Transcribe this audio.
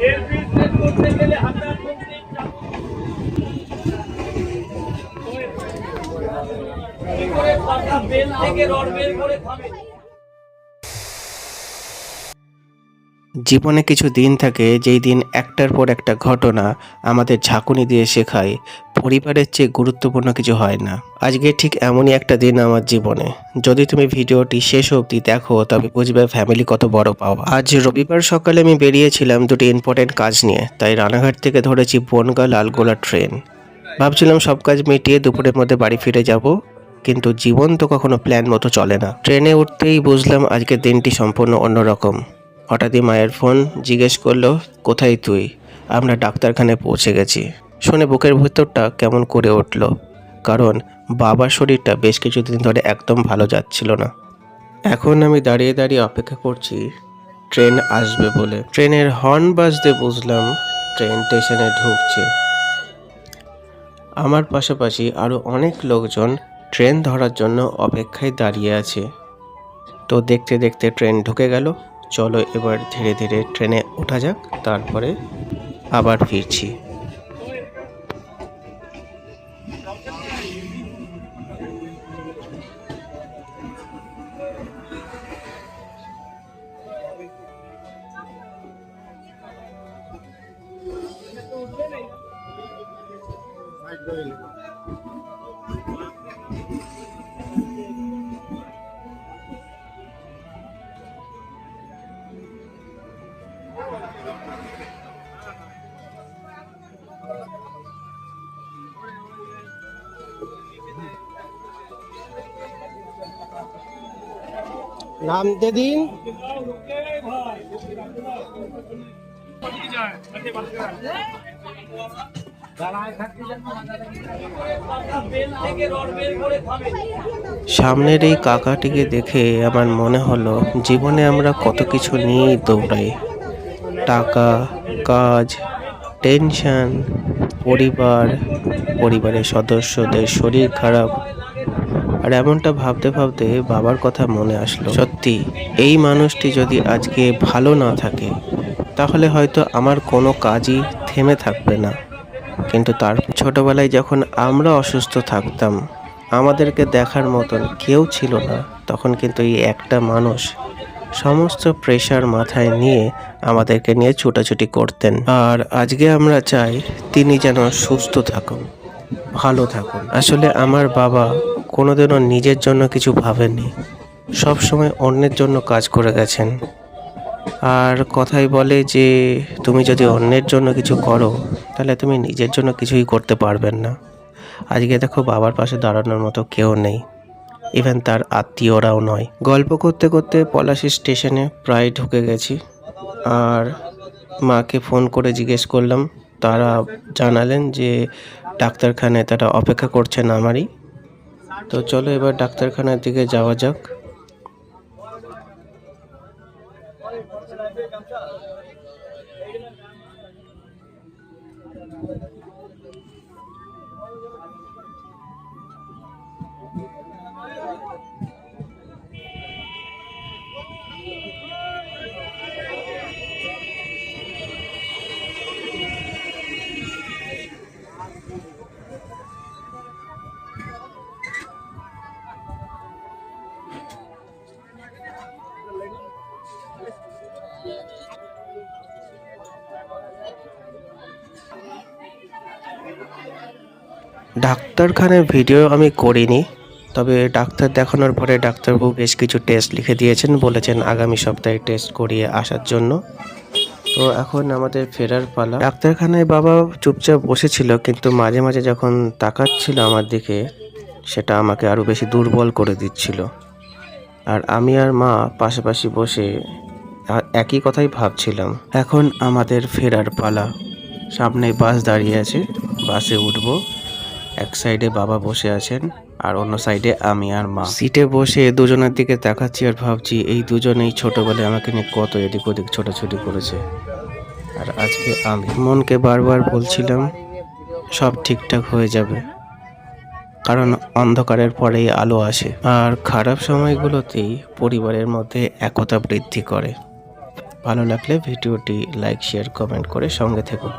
এর বিজনেস করতে গেলে হাজার কোটি কি করে পাতা বেল থেকে রড বের করে খাবে। জীবনে কিছু দিন থাকে যেই দিন একটার পর একটা ঘটনা আমাদের ঝাঁকুনি দিয়ে শেখায় পরিবারের চেয়ে গুরুত্বপূর্ণ কিছু হয় না। আজকে ঠিক এমনই একটা দিন আমার জীবনে। যদি তুমি ভিডিওটি শেষ অবধি দেখো তবে বুঝবে ফ্যামিলি কত বড় পাওয়া। আজ রবিবার সকালে আমি বেরিয়েছিলাম দুটি ইম্পর্টেন্ট কাজ নিয়ে, তাই রানাঘাট থেকে ধরেছি বনগাঁ লালগোলা ট্রেন। ভাবছিলাম সব কাজ মিটিয়ে দুপুরের মধ্যে বাড়ি ফিরে যাব, কিন্তু জীবন তো কখনো প্ল্যান মতো চলে না। ট্রেনে উঠতেই বুঝলাম আজকের দিনটি সম্পূর্ণ অন্যরকম। হঠাৎই মায়ের ফোন, জিজ্ঞেস করলো কোথায় তুই। আমরা ডাক্তারখানায় পৌঁছে গেছি। শুনে বুকের ভেতরটা কেমন করে উঠল, কারণ বাবার শরীরটা বেশ কিছুদিন ধরে একদম ভালো যাচ্ছিল না। এখন আমি দাঁড়িয়ে দাঁড়িয়ে অপেক্ষা করছি ট্রেন আসবে বলে। ট্রেনের হর্ন বাজতে বুঝলাম ট্রেন স্টেশনে ঢুকছে। আমার পাশাপাশি আরও অনেক লোকজন ট্রেন ধরার জন্য অপেক্ষায় দাঁড়িয়ে আছে। তো দেখতে দেখতে ট্রেন ঢুকে গেল। চলো এবার ধীরে ধীরে ট্রেনে ওঠা যাক, তারপরে আবার ফিরছি। নামতে দিন। সামনের এই কাকাটিকে দেখে আমার মনে হলো জীবনে আমরা কত কিছু নিয়েই দৌড়াই। টাকা, কাজ, টেনশন, পরিবার, পরিবারের সদস্যদের শরীর খারাপ। আর এমনটা ভাবতে ভাবতে বাবার কথা মনে আসলো, সত্যি এই মানুষটি যদি আজকে ভালো না থাকে তাহলে হয়তো আমার কোনো কাজই থেমে থাকবে না। কিন্তু তার ছোটবেলায় যখন আমরা অসুস্থ থাকতাম, আমাদেরকে দেখার মতন কেউ ছিল না, তখন কিন্তু এই একটা মানুষ সমস্ত প্রেশার মাথায় নিয়ে আমাদেরকে নিয়ে ছুটাছুটি করতেন। আর আজকে আমরা চাই তিনি যেন সুস্থ থাকুন, ভালো থাকুন। আসলে আমার বাবা কোনোদিনও নিজের জন্য কিছু ভাবেননি, সব সময় অন্যের জন্য কাজ করে গেছেন। আর কথাই বলে যে তুমি যদি অন্যের জন্য কিছু করো তাহলে তুমি নিজের জন্য কিছুই করতে পারবেন না। আজকে দেখো বাবার পাশে দাঁড়ানোর মতো কেউ নেই, ইভেন তার আত্মীয়রাও নয়। গল্প করতে করতে পলাশী স্টেশনে প্রায় ঢুকে গেছি। আর মাকে ফোন করে জিজ্ঞেস করলাম, তারা জানালেন যে ডাক্তারখানায় তারা অপেক্ষা করছেন আমারই। তো চলো এবার ডাক্তারখানার দিকে যাওয়া যাক। ডাক্তারখানার ভিডিও আমি করিনি, তবে ডাক্তার দেখানোর পরে ডাক্তারবাবু বেশ কিছু টেস্ট লিখে দিয়েছেন, বলেছেন আগামী সপ্তাহে টেস্ট করিয়ে আসার জন্য। তো এখন আমাদের ফেরার পালা। ডাক্তারখানায় বাবা চুপচাপ বসেছিল, কিন্তু মাঝে মাঝে যখন তাকাচ্ছিল আমার দিকে সেটা আমাকে আরও বেশি দুর্বল করে দিচ্ছিল। আর আমি আর মা পাশাপাশি বসে একই কথাই ভাবছিলাম। এখন আমাদের ফেরার পালা। সামনে বাস দাঁড়িয়ে আছে, বাসে উঠবো। এক সাইডে বাবা বসে আছেন আর অন্য সাইডে আমি আর মা। সিটে বসে দুজনের দিকে তাকাচ্ছি আর ভাবছি এই দুজনেই ছোটবেলায় আমাকে নিয়ে কত এদিক ওদিক ছোটাছুটি করেছে। আর আজকে আমি মনকে বারবার বলছিলাম সব ঠিকঠাক হয়ে যাবে, কারণ অন্ধকারের পরেই আলো আসে। আর খারাপ সময়গুলোতেই পরিবারের মধ্যে একতা বৃদ্ধি করে। ভালো লাগলে ভিডিওটি লাইক শেয়ার কমেন্ট করে সঙ্গে থেকো।